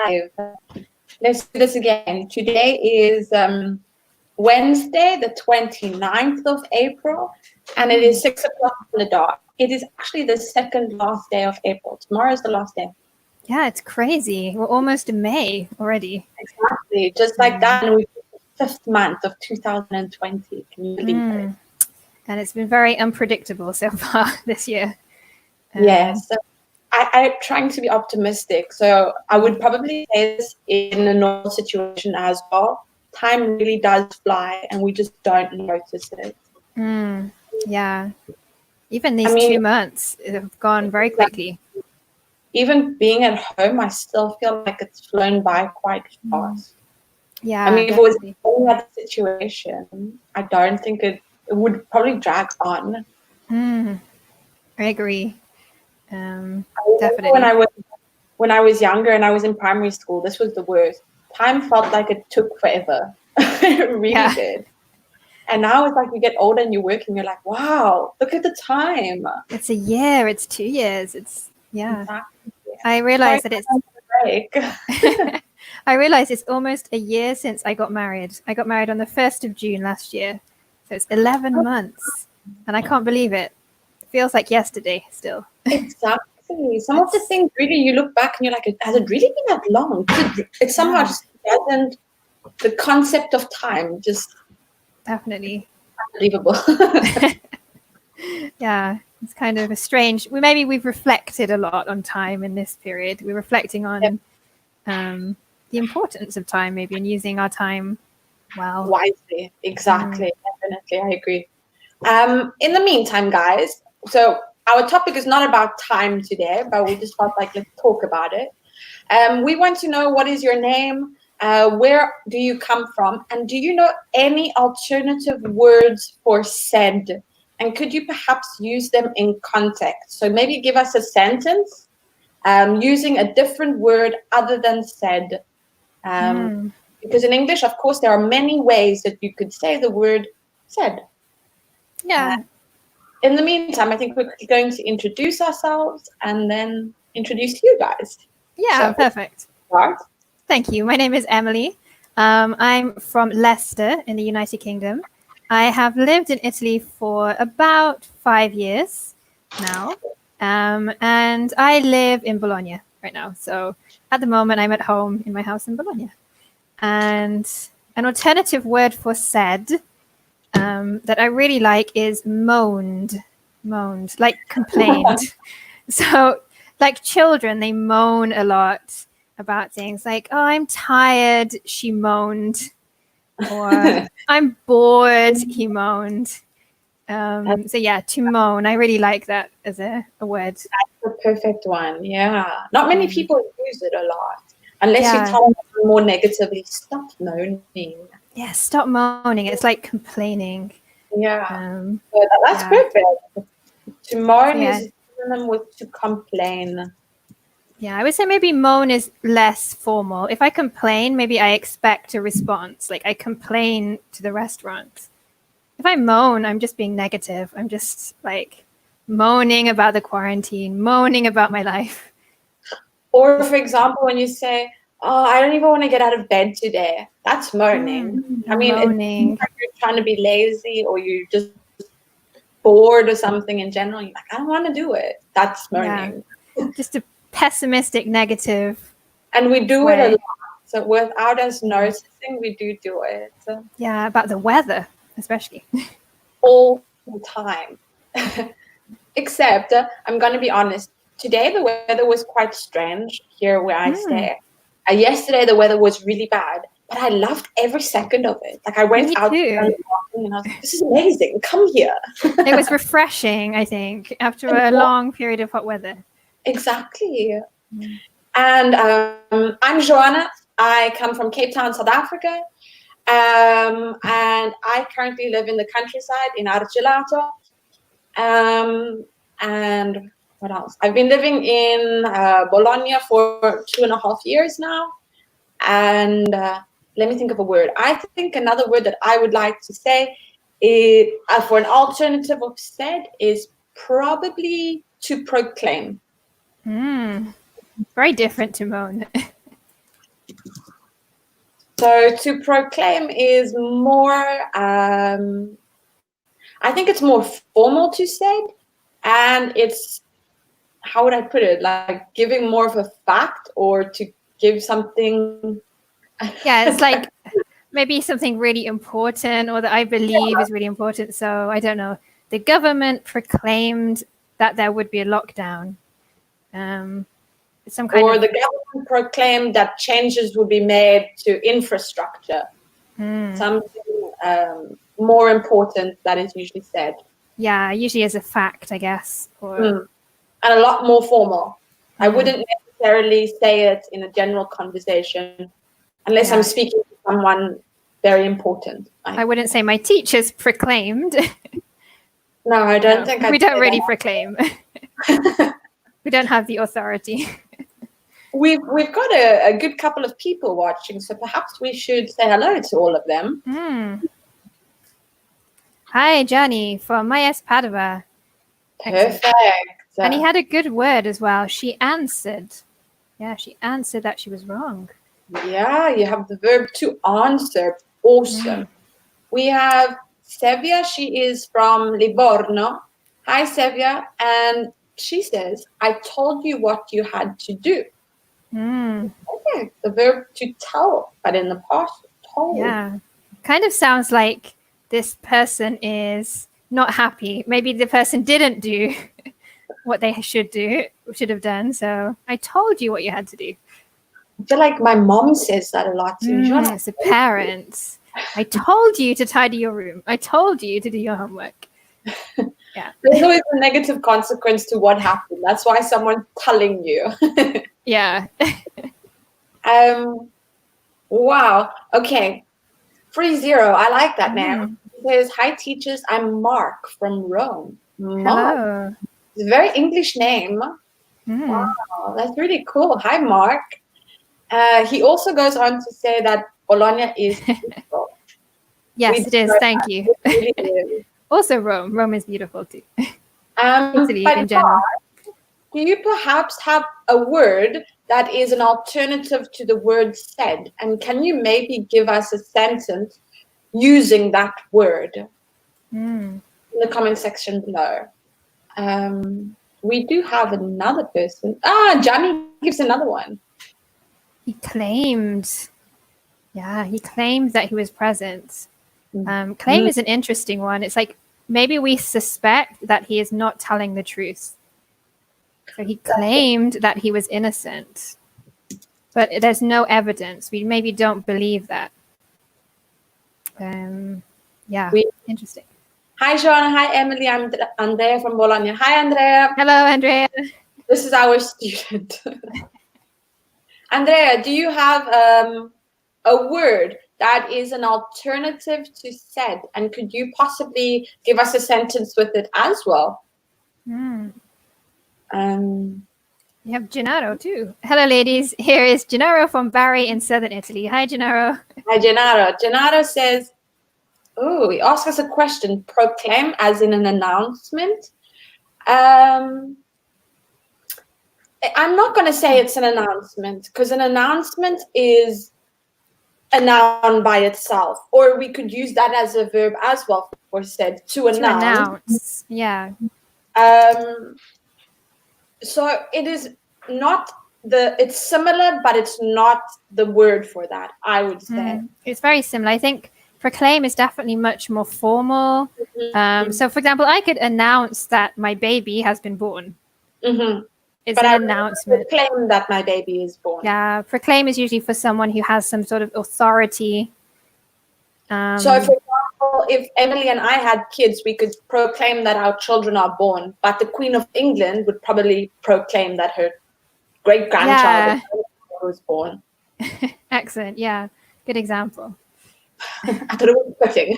live. Let's do this again. Today is Wednesday, the 29th of April, and it is 6 o'clock on the dot. It is actually the second last day of April. Tomorrow is the last day. Yeah, it's crazy. We're almost in May already. Exactly. Just like that. And we're the fifth month of 2020. Can you believe it? And it's been very unpredictable so far this year. Yes. So I'm trying to be optimistic. So I would probably say this in a normal situation as well. Time really does fly and we just don't notice it. Yeah. Even these 2 months have gone very quickly. Even being at home, I still feel like it's flown by quite fast. Yeah. I mean, if it was any other situation, I don't think it would probably drag on. I agree. Definitely. When I was younger and I was in primary school, this was the worst. Time felt like it took forever. It really did. And now it's like you get older and you work and you're like, wow, look at the time. It's a year. It's 2 years. Exactly. I realize that it's I realize it's almost a year since I got married. I got married on the 1st of June last year. So it's 11 months. And I can't believe it. It feels like yesterday still. Exactly. Some of the things really you look back and you're like, has it really been that long? It somehow just doesn't, the concept of time just definitely unbelievable. Yeah, it's kind of a strange. We've reflected a lot on time in this period. We're reflecting on the importance of time, maybe, and using our time well, wisely. Exactly, definitely, I agree. In the meantime, guys, so our topic is not about time today, but we just felt like let's talk about it. We want to know, what is your name? Where do you come from? And do you know any alternative words for said? And could you perhaps use them in context? So maybe give us a sentence using a different word other than said. Because in English, of course, there are many ways that you could say the word said. Yeah. In the meantime, I think we're going to introduce ourselves and then introduce you guys. Yeah, so, perfect. Start. Thank you. My name is Emily. I'm from Leicester in the United Kingdom. I have lived in Italy for about 5 years now. And I live in Bologna right now. So at the moment, I'm at home in my house in Bologna. And an alternative word for said that I really like is moaned, like complained. So like children, they moan a lot about things like, oh, I'm tired, she moaned. Or I'm bored, he moaned. So yeah, to moan, I really like that as a word. That's the perfect one, yeah. Not many people use it a lot. Unless you tell them more negatively, stop moaning. Yeah, stop moaning. It's like complaining. Yeah, that's perfect. To moan is synonym with to complain. Yeah, I would say maybe moan is less formal. If I complain, maybe I expect a response. Like I complain to the restaurant. If I moan, I'm just being negative. I'm just like moaning about the quarantine, moaning about my life. Or for example, when you say, oh, I don't even want to get out of bed today. That's moaning. I mean, moaning. It's like you're trying to be lazy or you're just bored or something in general. You're like, I don't want to do it. That's moaning. Yeah. Just a pessimistic, negative. And we do it a lot. So without us noticing, we do it. So. Yeah, about the weather, especially. All the time. Except, I'm going to be honest, today the weather was quite strange here where I stay. Yesterday the weather was really bad, but I loved every second of it. Like I went out and I was like, this is amazing. Come here. It was refreshing, I think, after a long period of hot weather. Exactly. And I'm Joanna. I come from Cape Town, South Africa. And I currently live in the countryside in Argelato. And what else? I've been living in Bologna for 2.5 years now. And let me think of a word. I think another word that I would like to say is, for an alternative of said is probably to proclaim. Very different to moan. So to proclaim is more, I think it's more formal to say, and it's, how would I put it? Like giving more of a fact or to give something. Yeah, it's like maybe something really important or that I believe is really important. So I don't know. The government proclaimed that there would be a lockdown. Some kind Or of the government proclaimed that changes would be made to infrastructure. Something more important that is usually said. yeah, usually as a fact, I guess. Or And a lot more formal. I wouldn't necessarily say it in a general conversation unless I'm speaking to someone very important. I wouldn't say my teachers proclaimed. No, I don't think we don't really proclaim. We don't have the authority. We've got a good couple of people watching, so perhaps we should say hello to all of them. Hi, Johnny from Myes, Padua. Perfect. And he had a good word as well. She answered. Yeah, she answered that she was wrong. Yeah, you have the verb to answer. Awesome. We have Sevia. She is from Livorno. Hi, Sevia. And she says, I told you what you had to do. Okay, the verb to tell, but in the past, told. Yeah. Kind of sounds like this person is not happy. Maybe the person didn't do what they should have done. So I told you what you had to do. I feel like my mom says that a lot to me. It's the parents. I told you to tidy your room. I told you to do your homework. Yeah. There's always a negative consequence to what happened. That's why someone's telling you. Yeah. Wow. Okay. 30. I like that name. It says, hi teachers, I'm Mark from Rome. Mark. Hello. It's a very English name. Wow, that's really cool. Hi, Mark. He also goes on to say that Bologna is beautiful. Yes, it is. Thank you. It really is. Also Rome. Rome is beautiful too. Italy in general. Mark, do you perhaps have a word that is an alternative to the word said? And can you maybe give us a sentence using that word in the comment section below? We do have another person. Johnny gives another one. He claimed. Yeah, he claimed that he was present. Claim is an interesting one. It's like maybe we suspect that he is not telling the truth. So he claimed that he was innocent, but there's no evidence. We maybe don't believe that. Interesting. Hi, Joanna. Hi, Emily. I'm Andrea from Bologna. Hi, Andrea. Hello, Andrea. This is our student. Andrea, do you have a word that is an alternative to said? And could you possibly give us a sentence with it as well? You have Gennaro too. Hello, ladies. Here is Gennaro from Bari in southern Italy. Hi, Gennaro. Hi, Gennaro. Gennaro says, he asked us a question. Proclaim as in an announcement. I'm not going to say it's an announcement because an announcement is a noun by itself, or we could use that as a verb as well for said, to announce. Yeah. So it is not it's similar, but it's not the word for that, I would say. It's very similar. I think proclaim is definitely much more formal. So, for example, I could announce that my baby has been born. It's an announcement. Proclaim that my baby is born. Yeah, proclaim is usually for someone who has some sort of authority. So, for example, if Emily and I had kids, we could proclaim that our children are born, but the Queen of England would probably proclaim that her great-grandchild was born. Excellent. Yeah, good example. I don't know what I'm putting.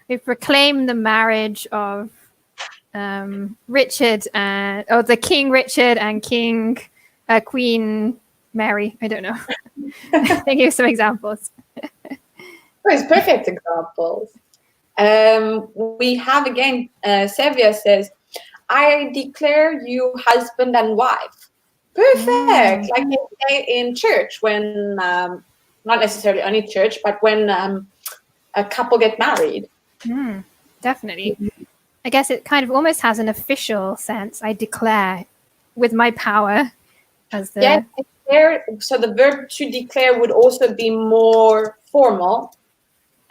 We proclaim the marriage of Richard the King Richard and Queen Mary. I don't know. Thinking of some examples. Those perfect examples. We have again, Sevia says, I declare you husband and wife. Perfect. Like they say in church when not necessarily only church, but when a couple get married. Definitely. I guess it kind of almost has an official sense. I declare with my power as the... Yeah, declare, so the verb to declare would also be more formal.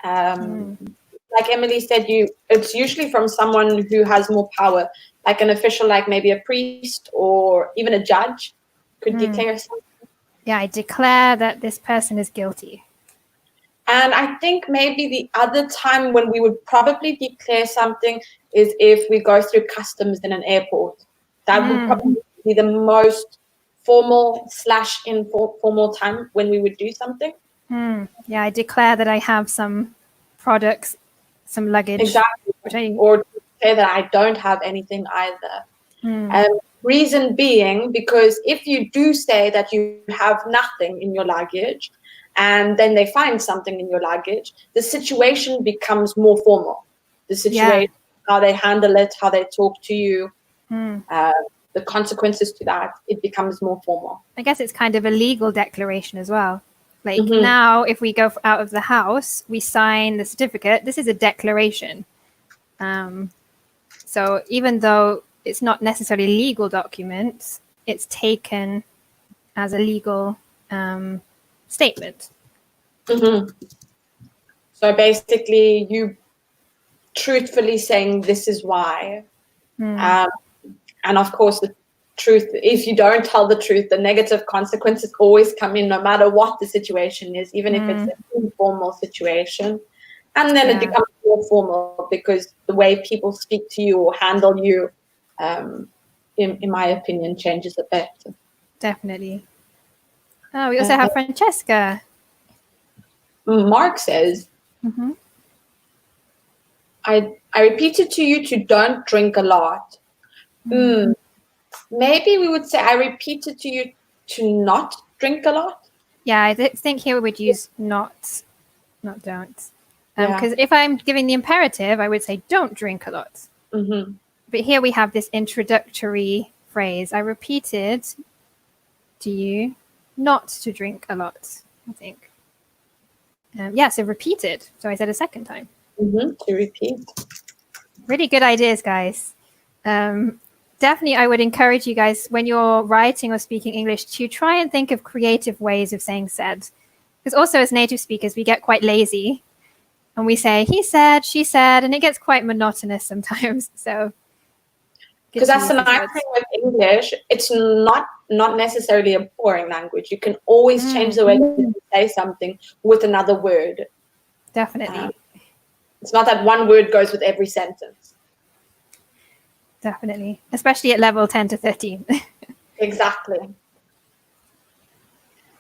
Like Emily said, it's usually from someone who has more power, like an official, like maybe a priest or even a judge could declare something. Yeah, I declare that this person is guilty. And I think maybe the other time when we would probably declare something is if we go through customs in an airport. That would probably be the most formal / informal time when we would do something. Yeah, I declare that I have some products, some luggage. Exactly. Or to say that I don't have anything either. Reason being, because if you do say that you have nothing in your luggage and then they find something in your luggage, the situation becomes more formal. The situation, how they handle it, how they talk to you, the consequences to that, it becomes more formal. I guess it's kind of a legal declaration as well. Like now, if we go out of the house, we sign the certificate. This is a declaration. So even though it's not necessarily a legal document, it's taken as a legal statement. So basically, you truthfully saying this is why. And of course, the truth, if you don't tell the truth, the negative consequences always come in no matter what the situation is, even if it's an informal situation. And then it becomes more formal because the way people speak to you or handle you, in my opinion, changes a bit. Definitely. Oh, we also have Francesca. Mark says, I repeated to you to don't drink a lot. Maybe we would say I repeated to you to not drink a lot. Yeah, I think here we would use not don't. Because if I'm giving the imperative, I would say don't drink a lot. But here we have this introductory phrase. I repeated to you not to drink a lot, I think. So repeated. So I said a second time. To repeat. Really good ideas, guys. Definitely, I would encourage you guys when you're writing or speaking English to try and think of creative ways of saying said. Because also as native speakers, we get quite lazy and we say he said, she said, and it gets quite monotonous sometimes. So because that's the nice thing with English, it's not necessarily a boring language. You can always change the way you say something with another word. Definitely. It's not that one word goes with every sentence. Definitely, especially at level 10 to 13. Exactly.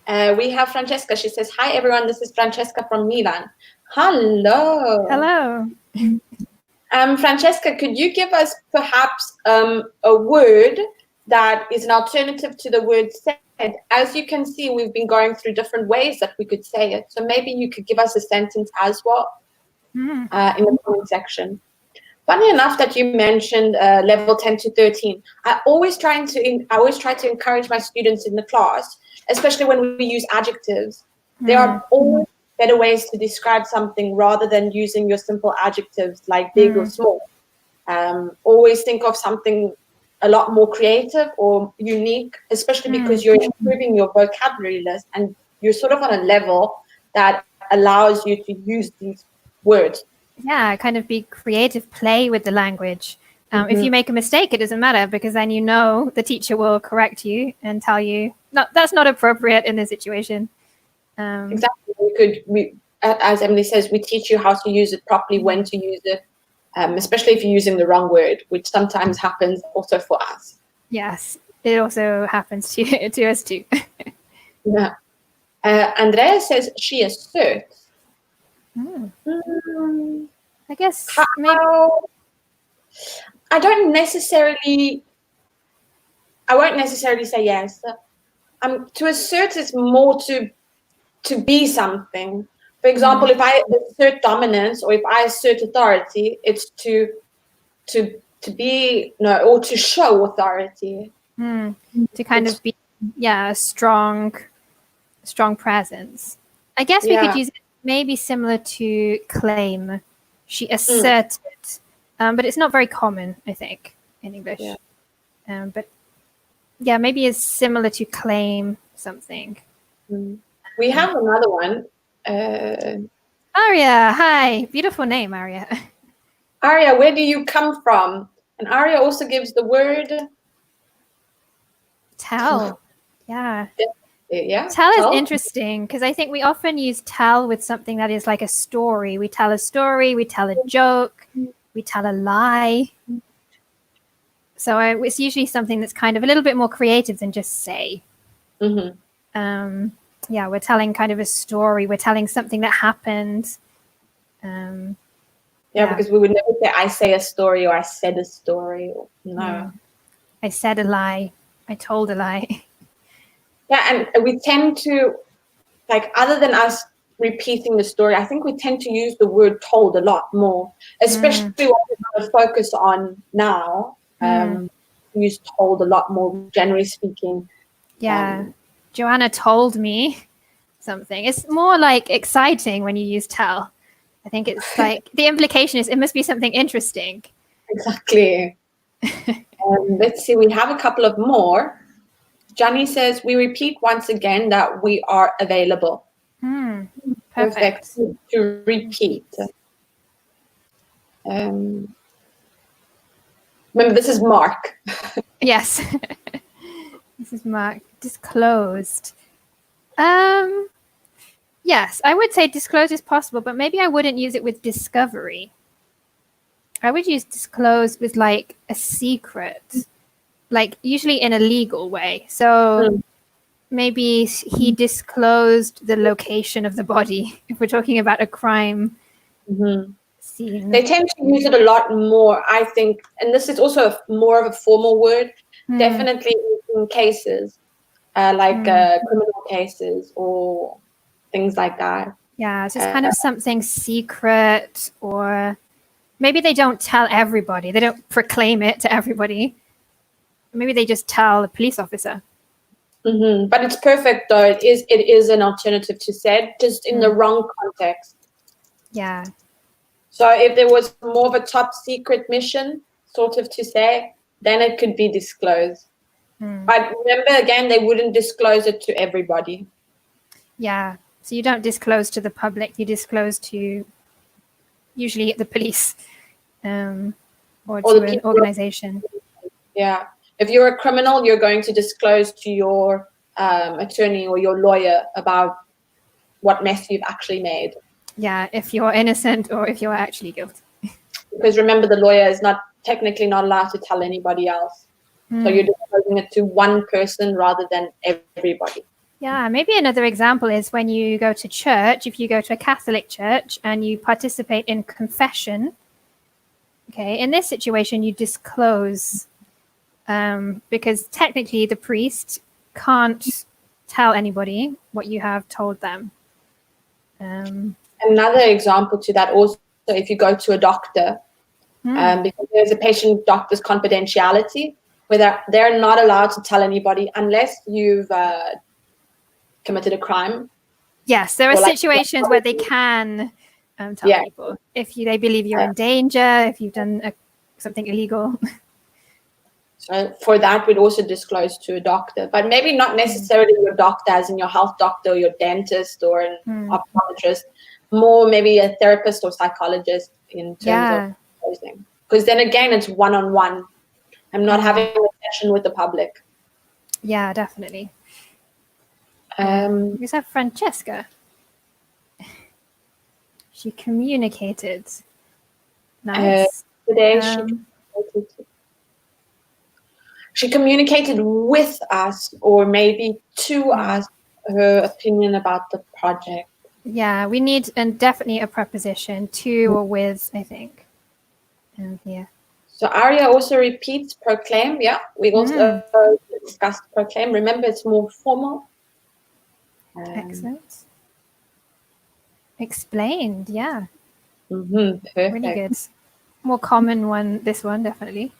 We have Francesca. She says, hi, everyone. This is Francesca from Milan. Hello. Hello. Francesca, could you give us perhaps a word that is an alternative to the word said? As you can see, we've been going through different ways that we could say it. So maybe you could give us a sentence as well in the comment section. Funny enough that you mentioned level 10 to 13. I always try to encourage my students in the class, especially when we use adjectives. There are always better ways to describe something rather than using your simple adjectives like big or small. Always think of something a lot more creative or unique, especially because you're improving your vocabulary list and you're sort of on a level that allows you to use these words. Yeah, kind of be creative, play with the language. If you make a mistake, it doesn't matter because then you know the teacher will correct you and tell you, no, that's not appropriate in this situation. Exactly. As Emily says, we teach you how to use it properly, when to use it, especially if you're using the wrong word, which sometimes happens also for us. Yes, it also happens to us too. Yeah. Andrea says she asserts. I guess maybe. I won't necessarily say yes. To assert is more to be something. For example, if I assert dominance or if I assert authority, it's to be or to show authority. To kind of be a strong presence. I guess we could Yeah. use it maybe similar to claim. She asserted, but it's not very common, I think, in English. Yeah. But yeah, maybe it's similar to claim something. We have another one. Aria, hi. Beautiful name, Aria. Aria, where do you come from? And Aria also gives the word Tell. Yeah. yeah. Tell is interesting because I think we often use tell with something that is like a story. We tell a story, we tell a joke, we tell a lie. So it's usually something that's kind of a little bit more creative than just say. Yeah, we're telling kind of a story. We're telling something that happened. Because we would never say I say a story or I said a story. No. I said a lie. I told a lie. Yeah, and we tend to, like, other than us repeating the story, I think we tend to use the word told a lot more, especially what we're going to focus on now. We use told a lot more, generally speaking. Yeah. Joanna told me something. It's more like exciting when you use tell. I think it's like the implication is it must be something interesting. Exactly. Let's see, we have a couple of more. Johnny says, we repeat once again that we are available. Perfect. To repeat. Remember, this is Mark. Yes. This is Mark. Disclosed. Yes, I would say disclose is possible, but maybe I wouldn't use it with discovery. I would use disclose with like a secret, like usually in a legal way. So maybe he disclosed the location of the body if we're talking about a crime scene. They tend to use it a lot more, I think, and this is also more of a formal word, definitely in cases like criminal cases or things like that. Yeah, so it's kind of something secret, or maybe they don't tell everybody. They don't proclaim it to everybody. Maybe they just tell a police officer. But it's perfect, though. It is an alternative to said, just in the wrong context. Yeah. So if there was more of a top secret mission, sort of to say, then it could be disclosed. But remember, again, they wouldn't disclose it to everybody. Yeah. So you don't disclose to the public. You disclose to usually the police or to an organization. Yeah. If you're a criminal, you're going to disclose to your attorney or your lawyer about what mess you've actually made. Yeah, if you're innocent or if you're actually guilty. Because remember, the lawyer is technically not allowed to tell anybody else. So you're disclosing it to one person rather than everybody. Yeah, maybe another example is when you go to church, if you go to a Catholic church and you participate in confession. Okay, in this situation, you disclose because technically the priest can't tell anybody what you have told them. Another example to that also, if you go to a doctor, because there's a patient-doctor's confidentiality, where they're not allowed to tell anybody unless you've committed a crime. Yes, there are situations where they can tell people if they believe you're in danger, if you've done something illegal. So for that, we'd also disclose to a doctor, but maybe not necessarily your doctor, as in your health doctor or your dentist or an optometrist, more maybe a therapist or psychologist in terms of disclosing. Because then again, it's one-on-one. I'm not having a session with the public. Yeah, definitely. We have Francesca. She communicated. Nice. Today she communicated with us, or maybe to us, her opinion about the project. Yeah, we need definitely a preposition, to or with, I think. Here. So Aria also repeats proclaim. Yeah, we also discussed proclaim. Remember, it's more formal. Excellent. Explained, yeah. Perfect. Really good. More common one, this one, definitely.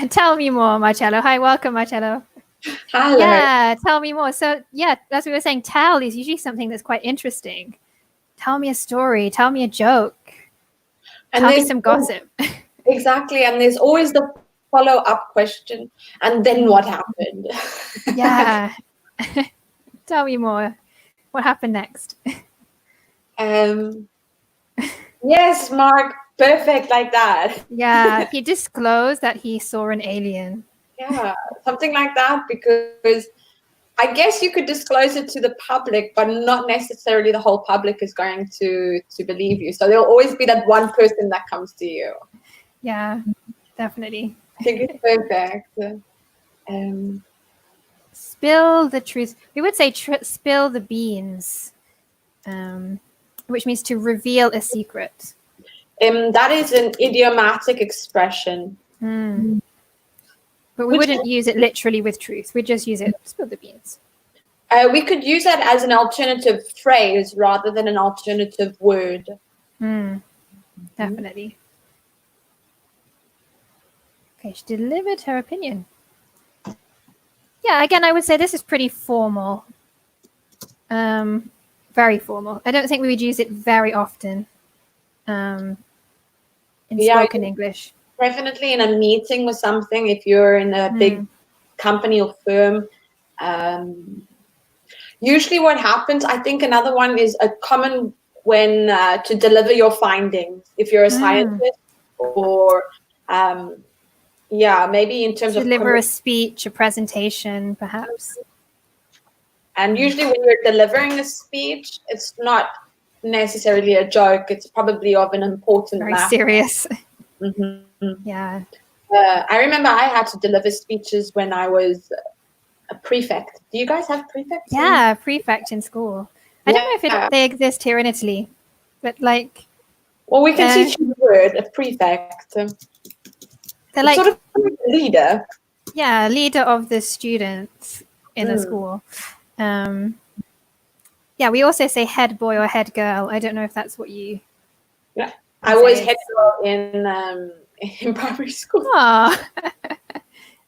Tell me more, Marcello. Hi, welcome, Marcello. Hello. Yeah, tell me more. So, yeah, as we were saying, tell is usually something that's quite interesting. Tell me a story. Tell me a joke. And Tell me there's some gossip. exactly, and there's always the follow-up question, and then what happened? Yeah. Tell me more. What happened next? um, yes, Mark, perfect like that. Yeah, he disclosed that he saw an alien. Yeah, something like that, because I guess you could disclose it to the public, but not necessarily the whole public is going to believe you. So there'll always be that one person that comes to you. Yeah, definitely. I think it's perfect. Spill the truth. We would say spill the beans, which means to reveal a secret. That is an idiomatic expression. But we wouldn't use it literally with truth. We'd just use it, spill the beans. We could use that as an alternative phrase rather than an alternative word. Definitely. Okay, she delivered her opinion. Yeah, again, I would say this is pretty formal. Very formal. I don't think we would use it very often in spoken English. Definitely in a meeting or something, if you're in a big company or firm. Usually what happens, I think another one is a common when to deliver your findings, if you're a scientist or maybe in terms deliver of a speech, a presentation, perhaps. And usually when you're delivering a speech, it's not necessarily a joke. It's probably of an important Very matter. serious. Mm-hmm. Yeah. I remember I had to deliver speeches when I was a prefect. Do you guys have prefects? Yeah, prefect in school. I don't know if they exist here in Italy, but like. Well, we can teach you the word, a prefect. They're like sort of a leader. Yeah, leader of the students in a school. Yeah, we also say head boy or head girl. I don't know if that's what you. Yeah, I was head girl in primary school. Oh.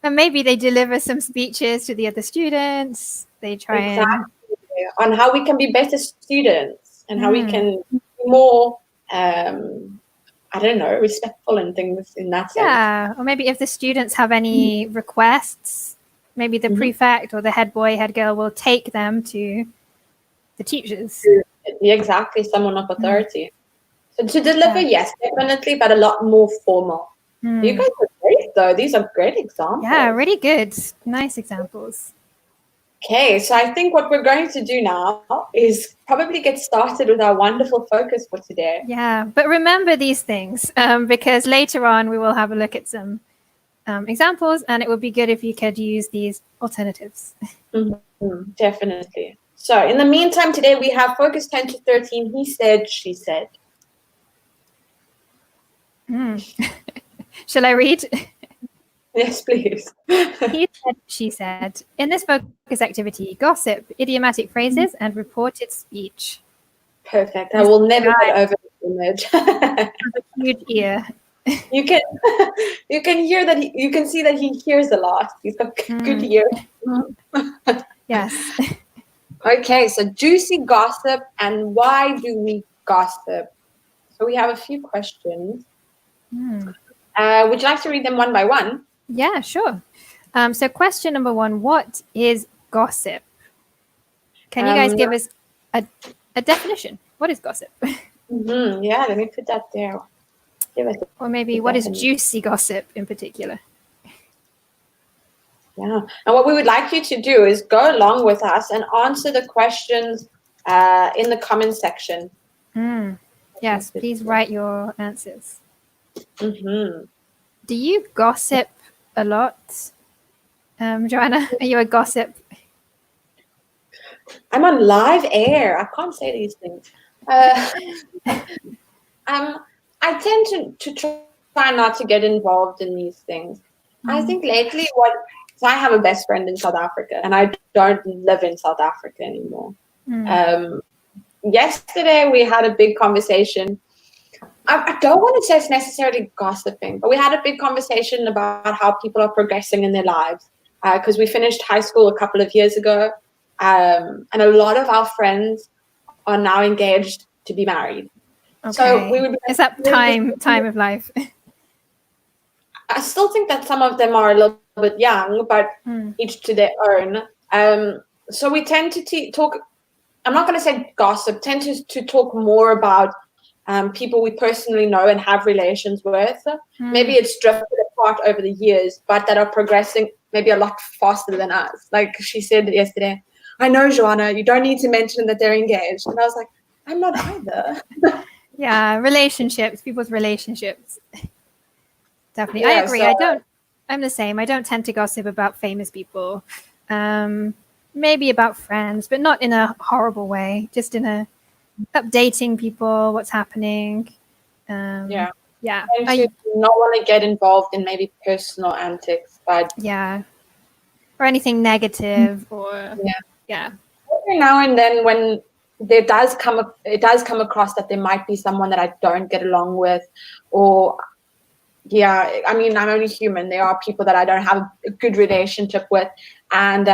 And maybe they deliver some speeches to the other students. They try on how we can be better students and how we can be more, I don't know, respectful and things in that sense. Yeah, or maybe if the students have any requests, maybe the prefect or the head boy, head girl will take them to the teachers. Yeah, exactly, someone of authority. So to deliver, yes, definitely, but a lot more formal. You guys are great, though. These are great examples. Yeah, really good. Nice examples. Okay, so I think what we're going to do now is probably get started with our wonderful focus for today. Yeah, but remember these things because later on we will have a look at some examples, and it would be good if you could use these alternatives. Definitely. So in the meantime, today we have focus 10 to 13. He said, she said. Shall I read? Yes, please. He said, she said. In this focus activity, gossip, idiomatic phrases, and reported speech. Perfect. I will never get over the image. A huge ear. You can hear that. You can see that he hears a lot. He's got good ear. Yes. Okay, so juicy gossip and why do we gossip? So we have a few questions. Would you like to read them one by one? Yeah, sure. So question number 1, what is gossip? Can you guys give us a definition? What is gossip? Yeah, let me put that there. Or maybe what is juicy gossip in particular? Yeah, and what we would like you to do is go along with us and answer the questions in the comment section. Yes, please write your answers. Mm-hmm. Do you gossip a lot? Joanna, are you a gossip? I'm on live air. I can't say these things. I tend to try not to get involved in these things. I think lately so I have a best friend in South Africa and I don't live in South Africa anymore. Yesterday we had a big conversation. I don't want to say it's necessarily gossiping, but we had a big conversation about how people are progressing in their lives. because we finished high school a couple of years ago, and a lot of our friends are now engaged to be married. Okay. So we would. Is that time of life? I still think that some of them are a little bit young, but each to their own. So we tend to talk. I'm not going to say gossip. Tend to talk more about people we personally know and have relations with. Maybe it's drifted apart over the years, but that are progressing maybe a lot faster than us. Like she said yesterday, I know, Joanna, you don't need to mention that they're engaged. And I was like, I'm not either. Yeah, relationships, people's relationships. Definitely. Yeah, I agree. I'm the same. I don't tend to gossip about famous people. Maybe about friends, but not in a horrible way, just in a updating people, what's happening. Yeah. And to not want to get involved in maybe personal antics, but yeah. Or anything negative or yeah. Every now and then when it does come across that there might be someone that I don't get along with, or I mean, I'm only human. There are people that I don't have a good relationship with, and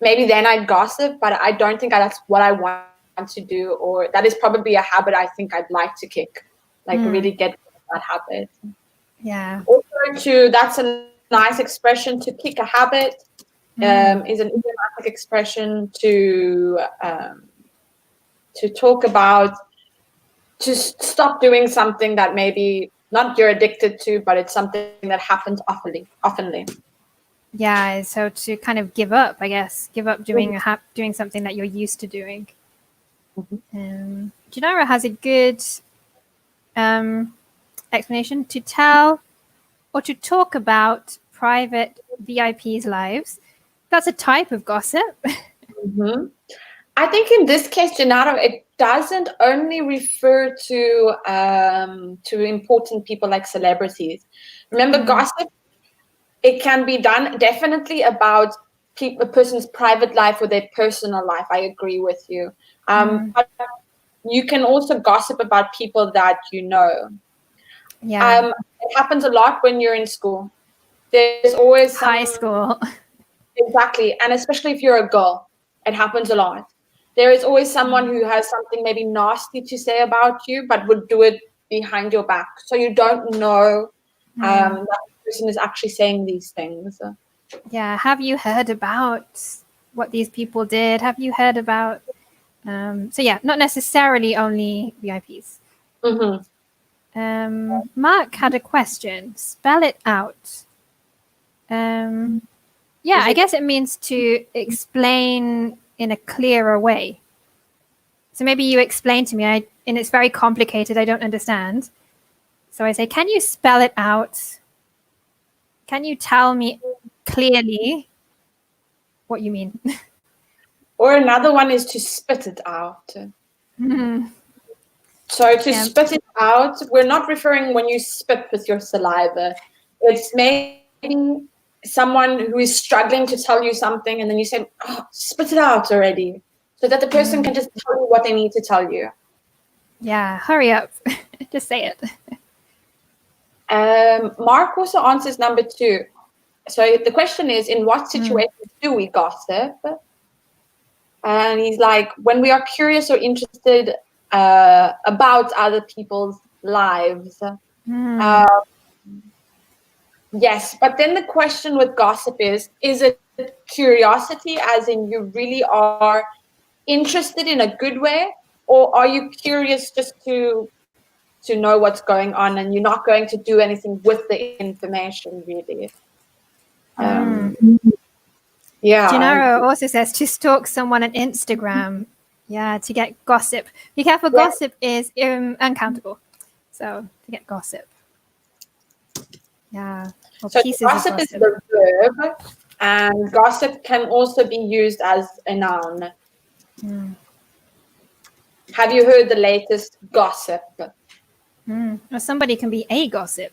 maybe then I'd gossip, but I don't think that's what I want to do, or that is probably a habit I think I'd like to kick, like really get that habit. Yeah. Also, that's a nice expression, to kick a habit. Is an idiomatic expression to talk about, to stop doing something that maybe not you're addicted to, but it's something that happens oftenly. Yeah, so to kind of give up, I guess, give up doing doing something that you're used to doing. Gennaro has a good explanation: to tell or to talk about private VIPs' lives. That's a type of gossip. I think in this case, Gennaro, it doesn't only refer to important people like celebrities. Remember, gossip, it can be done definitely about a person's private life or their personal life. I agree with you. But you can also gossip about people that you know. Yeah. It happens a lot when you're in school. There's always high school. Exactly. And especially if you're a girl, it happens a lot. There is always someone who has something maybe nasty to say about you, but would do it behind your back. So you don't know that person is actually saying these things. Yeah. Have you heard about what these people did? Have you heard about? So yeah, not necessarily only VIPs. Mark had a question. Spell it out. Yeah, I guess it means to explain in a clearer way. So maybe you explain to me, and it's very complicated. I don't understand. So I say, can you spell it out? Can you tell me clearly what you mean? Or another one is to spit it out. So to spit it out, we're not referring when you spit with your saliva. It's maybe someone who is struggling to tell you something, and then you say, spit it out already, so that the person can just tell you what they need to tell you. Yeah, hurry up. Just say it. Mark also answers number 2. So the question is, in what situations do we gossip? And he's like, when we are curious or interested about other people's lives. Yes, but then the question with gossip is it curiosity, as in you really are interested in a good way, or are you curious just to know what's going on and you're not going to do anything with the information really? Yeah. Gennaro also says to stalk someone on Instagram. Yeah, to get gossip. Be careful, gossip is uncountable. So to get gossip. Yeah. So gossip is the verb, and gossip can also be used as a noun. Have you heard the latest gossip? Or somebody can be a gossip.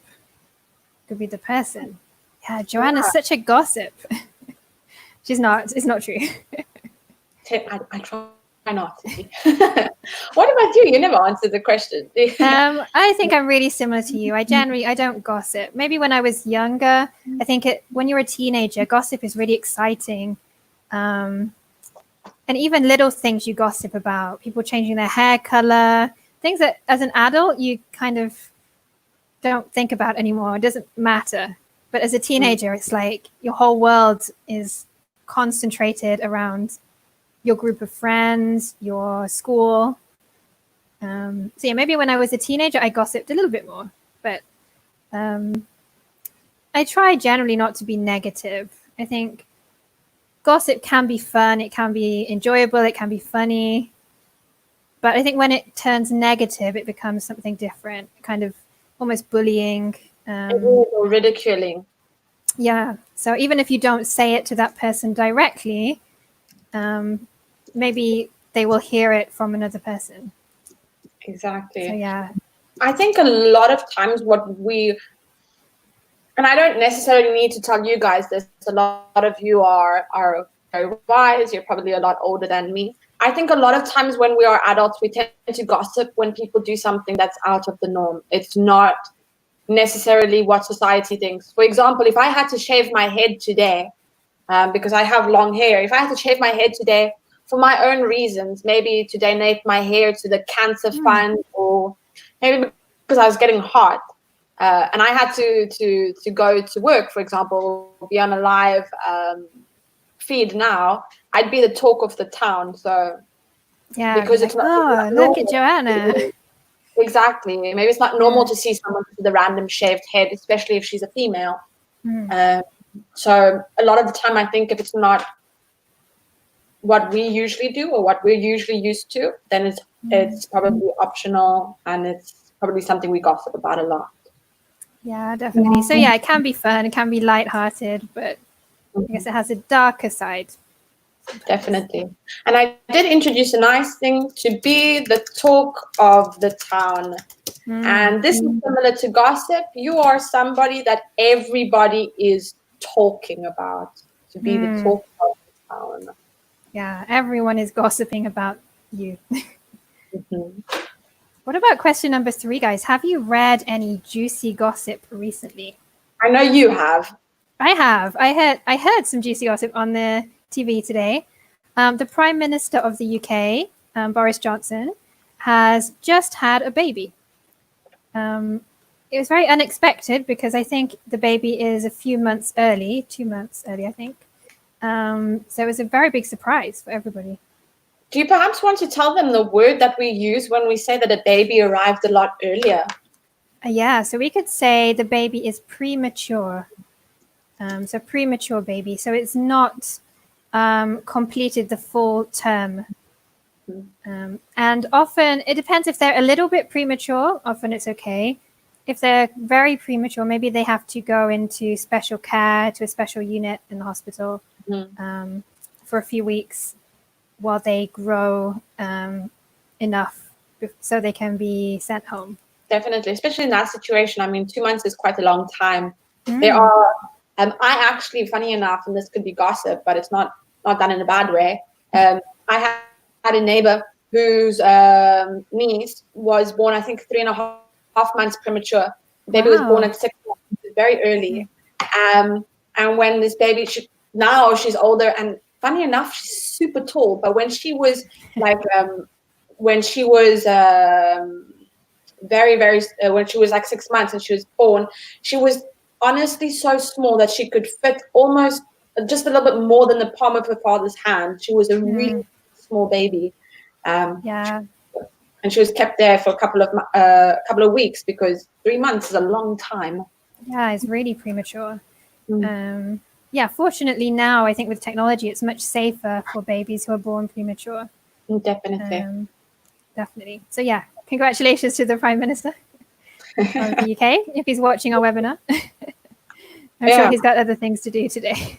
Could be the person. Yeah, Joanna's such a gossip. She's not. It's not true. I try not to be. What about you? You never answered the question. I think I'm really similar to you. I don't gossip. Maybe when I was younger, I think when you're a teenager, gossip is really exciting. And even little things you gossip about, people changing their hair color, things that as an adult you kind of don't think about anymore. It doesn't matter. But as a teenager, it's like your whole world is concentrated around your group of friends, your school. So yeah, maybe when I was a teenager, I gossiped a little bit more. But I try generally not to be negative. I think gossip can be fun, it can be enjoyable, it can be funny. But I think when it turns negative, it becomes something different, kind of almost bullying. Or ridiculing. Yeah. So even if you don't say it to that person directly, maybe they will hear it from another person. Exactly. So yeah. I think a lot of times and I don't necessarily need to tell you guys this, a lot of you are very wise, you're probably a lot older than me. I think a lot of times when we are adults, we tend to gossip when people do something that's out of the norm. It's not necessarily what society thinks. For example, if I had to shave my head today, because I have long hair, if I had to shave my head today for my own reasons, maybe to donate my hair to the cancer fund, or maybe because I was getting hot, and I had to go to work, for example, be on a live feed now, I'd be the talk of the town. So Yeah, because like, it's not oh, look at Joanna. exactly, maybe it's not normal to see someone with a random shaved head, especially if she's a female. So a lot of the time, I think if it's not what we usually do or what we're usually used to, then it's probably optional, and it's probably something we gossip about a lot. Yeah, definitely. So yeah, it can be fun, it can be lighthearted, but I guess it has a darker side. Definitely. And I did introduce a nice thing to be the talk of the town. And this is similar to gossip. You are somebody that everybody is talking about, to be the talk of the town. Yeah, everyone is gossiping about you. Mm-hmm. What about question number 3, guys? Have you read any juicy gossip recently? I know you have. I have. I heard some juicy gossip on the TV today. The Prime Minister of the UK, Boris Johnson, has just had a baby. It was very unexpected because I think the baby is a few months early, 2 months early, I think. So it was a very big surprise for everybody. Do you perhaps want to tell them the word that we use when we say that a baby arrived a lot earlier? Yeah, so we could say the baby is premature. So premature baby. So it's not completed the full term. And often it depends if they're a little bit premature, often it's okay. If they're very premature, maybe they have to go into special care, to a special unit in the hospital for a few weeks while they grow enough so they can be sent home. Definitely, especially in that situation. I mean, 2 months is quite a long time. There are, I actually, funny enough, and this could be gossip, but it's not done in a bad way. I had a neighbor whose niece was born, I think, 3.5 months premature. The baby was born at 6 months, very early. And when this baby, now she's older, and funny enough, she's super tall. But when she was like, when she was when she was like 6 months and she was born, she was honestly so small that she could fit almost just a little bit more than the palm of her father's hand. She was a really small baby. And she was kept there for a couple of weeks because 3 months is a long time. Yeah, it's really premature. Yeah, fortunately now I think with technology it's much safer for babies who are born premature. Definitely. Definitely. So yeah, congratulations to the Prime Minister of the UK if he's watching our webinar. I'm sure he's got other things to do today.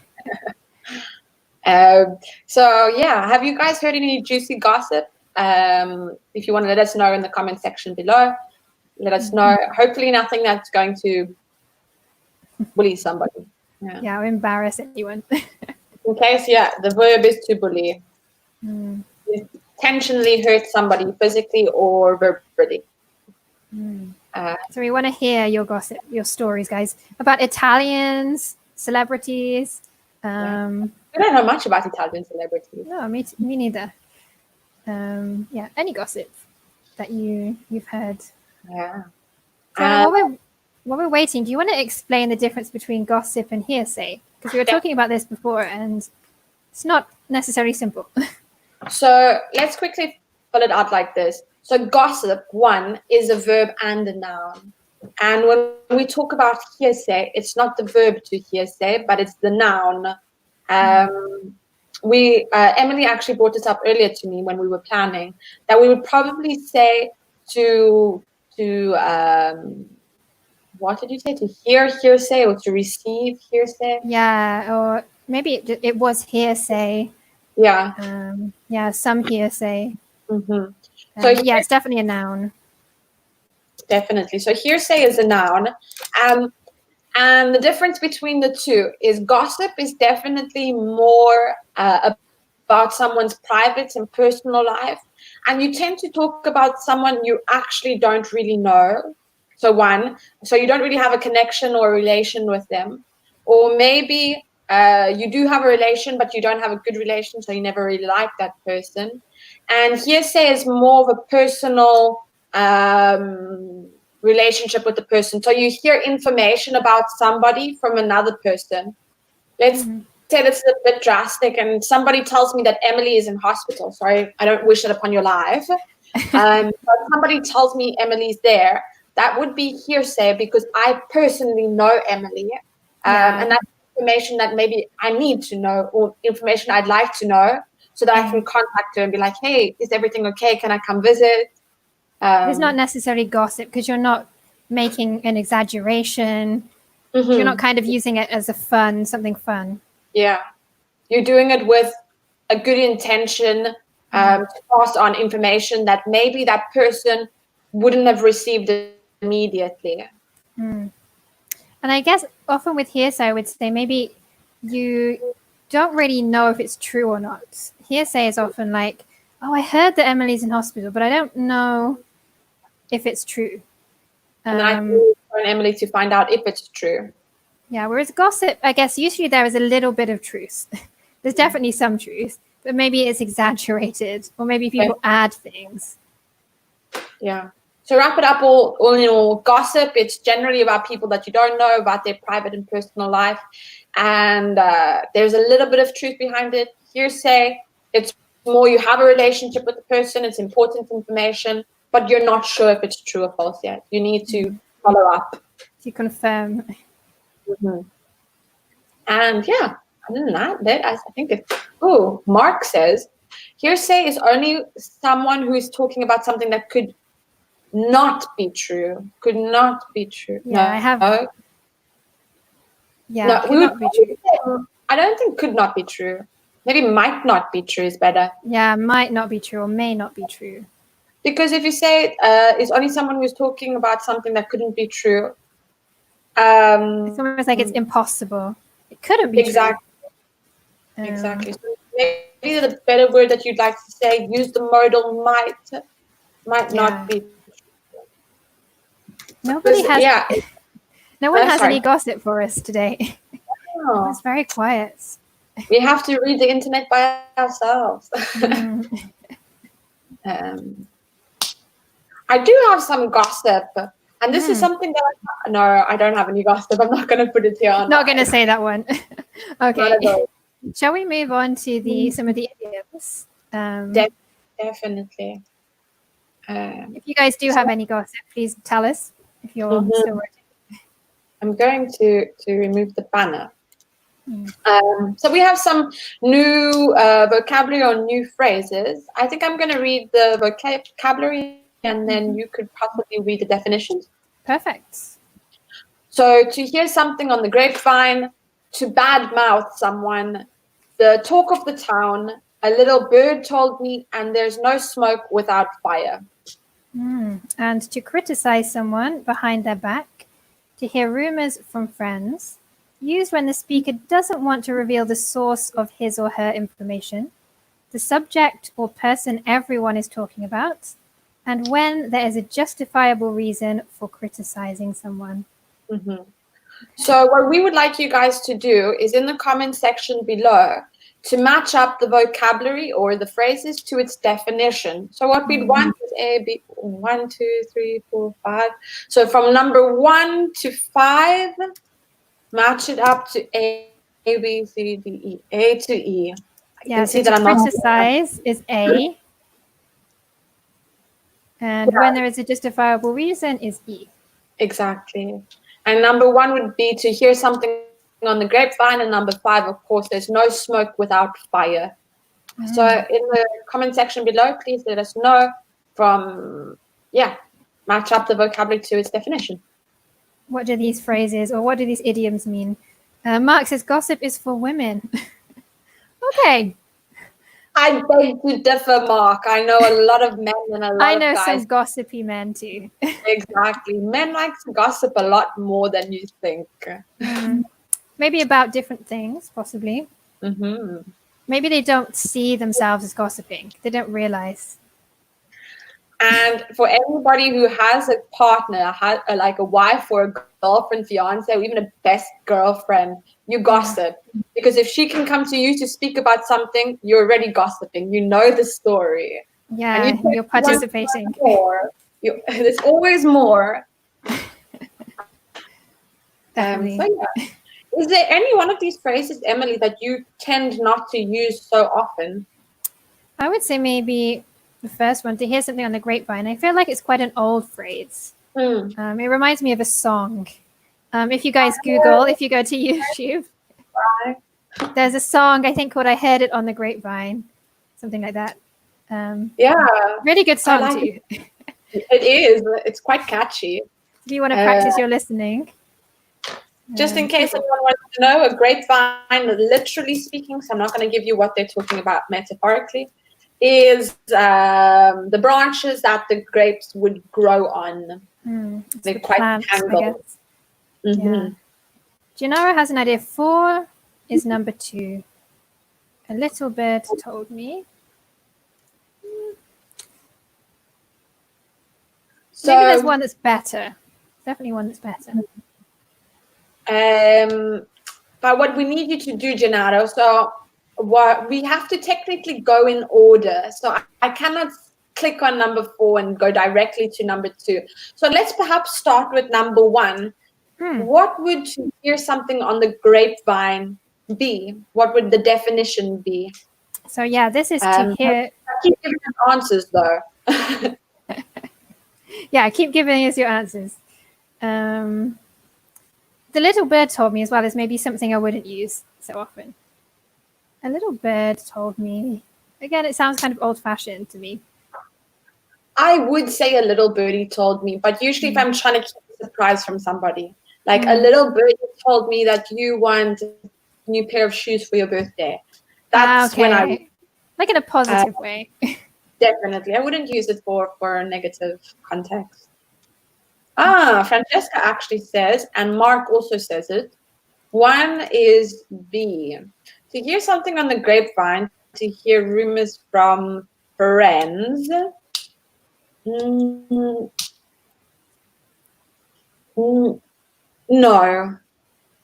So yeah, have you guys heard any juicy gossip? If you want to let us know in the comment section below, let us know. Hopefully nothing that's going to bully somebody. Yeah, or embarrass anyone. In case, the verb is to bully. intentionally hurt somebody physically or verbally. So we want to hear your gossip, your stories, guys, about Italians, celebrities. We don't know much about Italian celebrities. No, me neither. Yeah, any gossip that you've heard. Yeah. So while we're waiting, do you want to explain the difference between gossip and hearsay? Because we were talking about this before, and it's not necessarily simple. So let's quickly fill it out like this. So gossip, one, is a verb and a noun. And when we talk about hearsay, it's not the verb to hearsay, but it's the noun. Emily actually brought this up earlier to me when we were planning, that we would probably say to what did you say? To hear hearsay or to receive hearsay? Yeah, or maybe it was hearsay. Yeah. Yeah, some hearsay. Mm-hmm. So yeah, it's definitely a noun. Definitely. So hearsay is a noun. And the difference between the two is gossip is definitely more about someone's private and personal life. And you tend to talk about someone you actually don't really know. So you don't really have a connection or a relation with them. Or maybe you do have a relation, but you don't have a good relation, so you never really like that person. And hearsay is more of a personal relationship with the person. So you hear information about somebody from another person. Let's say this is a bit drastic, and somebody tells me that Emily is in hospital. Sorry, I don't wish it upon your life. But somebody tells me Emily's there. That would be hearsay because I personally know Emily. And that's information that maybe I need to know, or information I'd like to know, so that I can contact her and be like, hey, is everything okay? Can I come visit? It's not necessarily gossip because you're not making an exaggeration. You're not kind of using it as something fun. Yeah. You're doing it with a good intention to pass on information that maybe that person wouldn't have received immediately. And I guess often with hearsay, I would say maybe you don't really know if it's true or not. Hearsay is often like, oh, I heard that Emily's in hospital, but I don't know if it's true. And I can phone Emily to find out if it's true. Yeah, whereas gossip, I guess usually there is a little bit of truth. There's definitely some truth, but maybe it's exaggerated, or maybe people add things. Yeah. So wrap it up, all in all, gossip, it's generally about people that you don't know, about their private and personal life. And there's a little bit of truth behind it. Hearsay, it's more you have a relationship with the person, it's important information, but you're not sure if it's true or false yet. You need to follow up. To confirm. And yeah, other than that, I think it's, Mark says, hearsay is only someone who is talking about something that could not be true. Could not be true. Yeah, no, I have. Yeah, no, could not be true. I don't think could not be true. Maybe might not be true is better. Yeah, might not be true or may not be true. Because if you say it's only someone who's talking about something that couldn't be true. It's almost like it's impossible. It couldn't be true. Exactly. So maybe the better word that you'd like to say, use the modal might not be. Nobody has. No one has any gossip for us today. Oh. It's very quiet. We have to read the internet by ourselves. I do have some gossip, and this is something that I don't have any gossip. I'm not going to put it here. Not going to say that one. Okay. Shall we move on to some of the idioms? Definitely. If you guys do have any gossip, please tell us if you're still working. I'm going to remove the banner. So we have some new vocabulary or new phrases. I think I'm going to read the vocabulary and then you could possibly read the definitions. Perfect. So to hear something on the grapevine, to badmouth someone, the talk of the town, a little bird told me, and there's no smoke without fire. And to criticize someone behind their back, to hear rumors from friends, used when the speaker doesn't want to reveal the source of his or her information, the subject or person everyone is talking about, and when there is a justifiable reason for criticizing someone. Mm-hmm. So what we would like you guys to do is in the comment section below to match up the vocabulary or the phrases to its definition. So what we'd want is A, B, 1, 2, 3, 4, 5. So from number 1 to 5, match it up to A, B, C, D, E, A to E. You can see so that to I'm not. criticize is A, and when there is a justifiable reason is E. Exactly. And number 1 would be to hear something on the grapevine, and number 5, of course, there's no smoke without fire. So in the comment section below, please let us know from, match up the vocabulary to its definition. What do these phrases or what do these idioms mean? Mark says gossip is for women. Okay. I beg to differ, Mark. I know a lot of men and a lot I of know guys. some gossipy men too. Exactly. Men like to gossip a lot more than you think. Maybe about different things, possibly. Mm-hmm. Maybe they don't see themselves as gossiping. They don't realize. And for anybody who has a partner, like a wife or a girlfriend, fiance, or even a best girlfriend, you gossip. Because if she can come to you to speak about something, you're already gossiping. You know the story. Yeah, and you're participating. There's always more. Definitely. So yeah. Is there any one of these phrases, Emily, that you tend not to use so often? I would say maybe the first one, to hear something on the grapevine. I feel like it's quite an old phrase. It reminds me of a song. If you guys Google, if you go to YouTube, there's a song, I think, called I Heard It on the Grapevine. Something like that. Really good song too. It is. It's quite catchy. If you want to practice your listening. Just in case anyone wants to know, a grapevine, literally speaking, so I'm not going to give you what they're talking about metaphorically, is the branches that the grapes would grow on. They're quite plants, tangled. Yeah. Gennaro has an idea. 4 is number 2. A little bit told me. So, maybe there's one that's better. Definitely one that's better. But what we need you to do, Gennaro, so what we have to technically go in order. So I cannot click on number 4 and go directly to number 2. So let's perhaps start with number 1. What would to hear something on the grapevine be? What would the definition be? So yeah, this is to hear. I keep giving answers though. Yeah, keep giving us your answers. The little bird told me as well is maybe something I wouldn't use so often. A little bird told me. Again, it sounds kind of old-fashioned to me. I would say a little birdie told me, but usually if I'm trying to keep a surprise from somebody, like a little birdie told me that you want a new pair of shoes for your birthday. That's when I... Like in a positive way. Definitely. I wouldn't use it for a negative context. Francesca actually says, and Mark also says it, 1 is B. To hear something on the grapevine, to hear rumors from friends. No.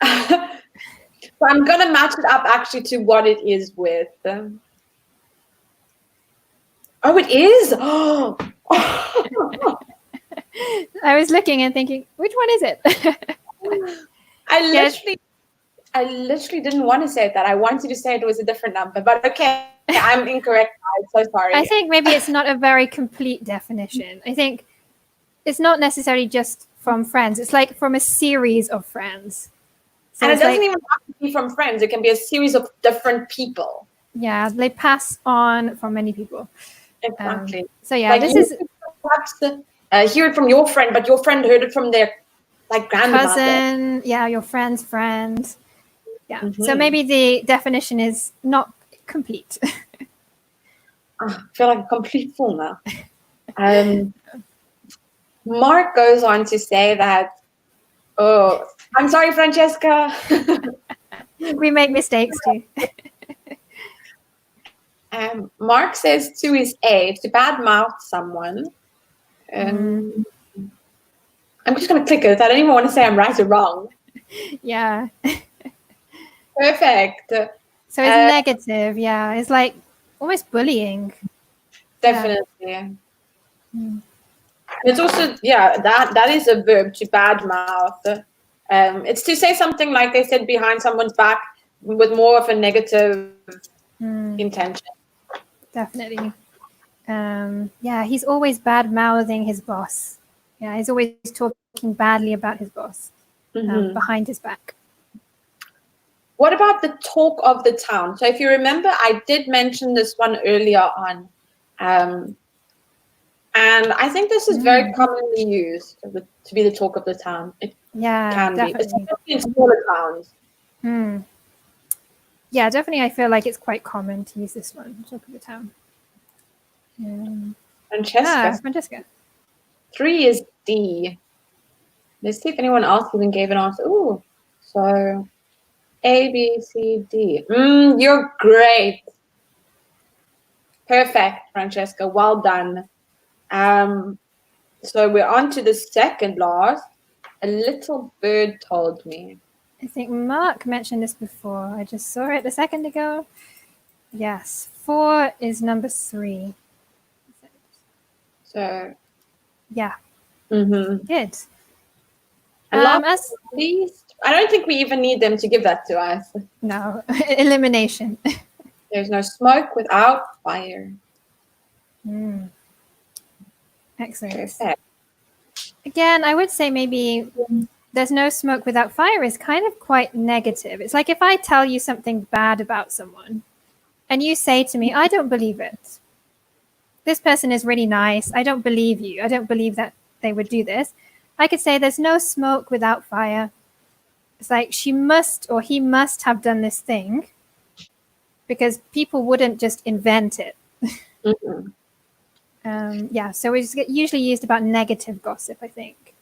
So I'm going to match it up actually to what it is with. Oh, it is? Oh. I was looking and thinking, which one is it? I literally didn't want to say that. I wanted to say it was a different number, but okay, I'm incorrect. I'm so sorry. I think maybe it's not a very complete definition. I think it's not necessarily just from friends. It's like from a series of friends. So and it doesn't even have to be from friends. It can be a series of different people. Yeah, they pass on from many people. Exactly. So yeah, like this is perhaps hear it from your friend, but your friend heard it from their grandmother. Cousin, your friend's friend. Yeah. So maybe the definition is not complete. I feel like a complete fool now. Mark goes on to say that, I'm sorry, Francesca. We make mistakes too. Mark says to his A, to badmouth someone. I'm just going to click it. I don't even want to say I'm right or wrong. Yeah. Perfect. So it's negative. Yeah. It's like almost bullying. Definitely. Yeah. It's also, that is a verb, to badmouth. It's to say something, like they said, behind someone's back with more of a negative intention. Definitely. Yeah, he's always bad mouthing his boss. Yeah, he's always talking badly about his boss behind his back. What about the talk of the town? So if you remember, I did mention this one earlier on. And I think this is very commonly used to be the talk of the town. It can definitely. be, especially in smaller towns. Yeah, definitely. I feel like it's quite common to use this one, talk of the town. Francesca. 3 is D. Let's see if anyone else even gave an answer. Ooh, so A, B, C, D. You're great. Perfect, Francesca. Well done. So we're on to the second last. A little bird told me. I think Mark mentioned this before. I just saw it a second ago. Yes, 4 is number 3. So yeah, And good. last but least, I don't think we even need them to give that to us. No, elimination. There's no smoke without fire. Excellent. Perfect. Again, I would say maybe there's no smoke without fire is kind of quite negative. It's like if I tell you something bad about someone and you say to me, I don't believe it. This person is really nice. I don't believe you. I don't believe that they would do this. I could say there's no smoke without fire. It's like she must or he must have done this thing because people wouldn't just invent it. So it's usually used about negative gossip, I think.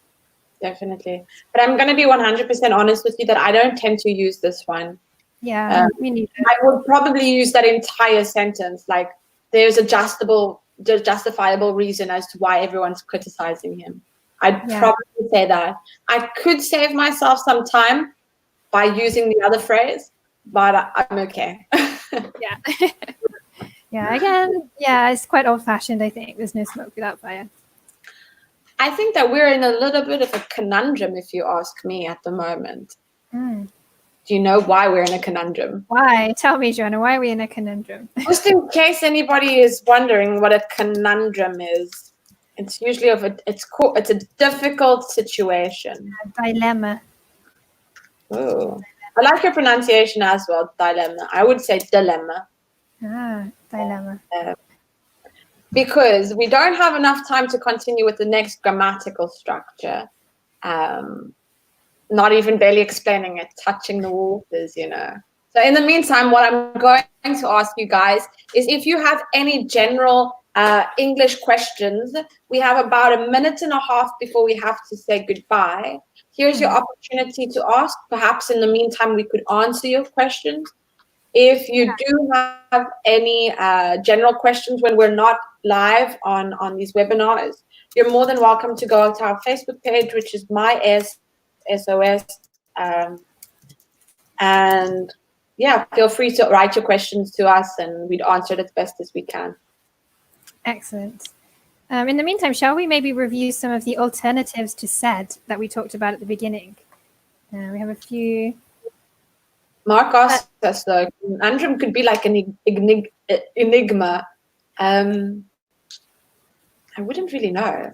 Definitely. But I'm going to be 100% honest with you that I don't tend to use this one. Yeah, me neither. I would probably use that entire sentence, like there's a justifiable reason as to why everyone's criticizing him. I'd probably say that. I could save myself some time by using the other phrase, but I'm okay. It's quite old-fashioned, I think. There's no smoke without fire. I think that we're in a little bit of a conundrum, if you ask me, at the moment. Do you know why we're in a conundrum? Why? Tell me, Joanna, why are we in a conundrum? Just in case anybody is wondering what a conundrum is. It's usually it's a difficult situation. A dilemma. Oh, I like your pronunciation as well, dilemma. I would say dilemma. Dilemma. Because we don't have enough time to continue with the next grammatical structure. Not even barely explaining it, touching the waters, So in the meantime, what I'm going to ask you guys is if you have any general English questions. We have about a minute and a half before we have to say goodbye. Here's your opportunity to ask. Perhaps in the meantime, we could answer your questions. If you do have any general questions when we're not live on these webinars, you're more than welcome to go to our Facebook page, which is Myes SOS. And feel free to write your questions to us and we'd answer it as best as we can. Excellent. In the meantime, shall we maybe review some of the alternatives to said that we talked about at the beginning? We have a few. Mark asked us, though, conundrum could be like an enigma. I wouldn't really know.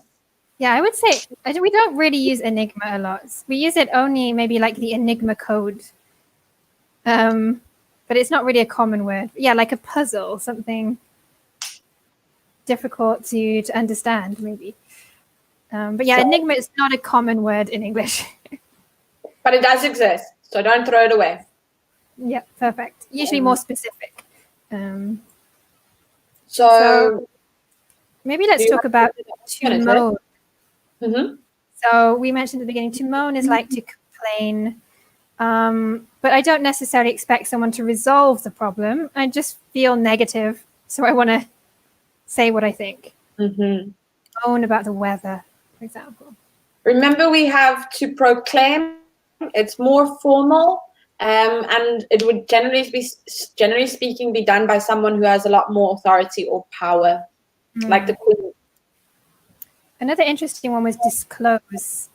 Yeah, I would say we don't really use enigma a lot. We use it only maybe like the enigma code. But it's not really a common word. Yeah, like a puzzle, something difficult to understand, maybe. But yeah, enigma is not a common word in English. But it does exist, so don't throw it away. Yeah, perfect. Usually more specific. So maybe let's talk about to moan. So we mentioned at the beginning, to moan is like to complain. But I don't necessarily expect someone to resolve the problem. I just feel negative So I want to say what I think. Mhm. Moan about the weather, for example. Remember, we have to proclaim. It's more formal, and it would generally speaking, be done by someone who has a lot more authority or power, like the queen. Another interesting one was disclose.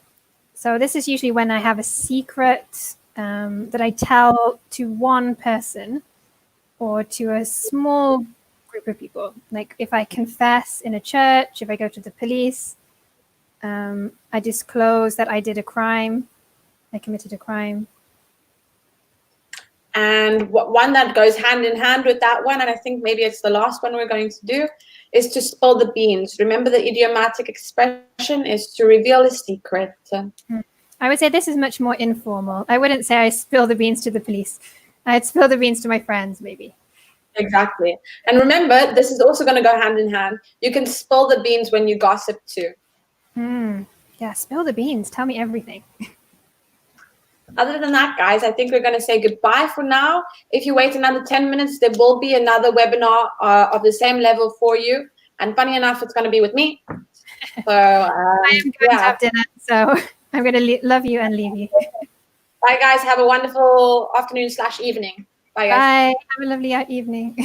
So this is usually when I have a secret that I tell to one person or to a small group of people. Like if I confess in a church, if I go to the police, I disclose that I did a crime, I committed a crime. And one that goes hand in hand with that one, and I think maybe it's the last one we're going to do, is to spill the beans. Remember, the idiomatic expression is to reveal a secret. I would say this is much more informal. I wouldn't say I spill the beans to the police. I'd spill the beans to my friends, maybe. Exactly. And remember, this is also going to go hand in hand. You can spill the beans when you gossip too. Yeah, spill the beans. Tell me everything. Other than that, guys, I think we're going to say goodbye for now. If you wait another 10 minutes, there will be another webinar of the same level for you. And funny enough, it's going to be with me. So, I am going to yeah. have dinner, so I'm going to love you and leave you. Bye, guys. Have a wonderful afternoon/evening. Bye, guys. Bye. Have a lovely evening.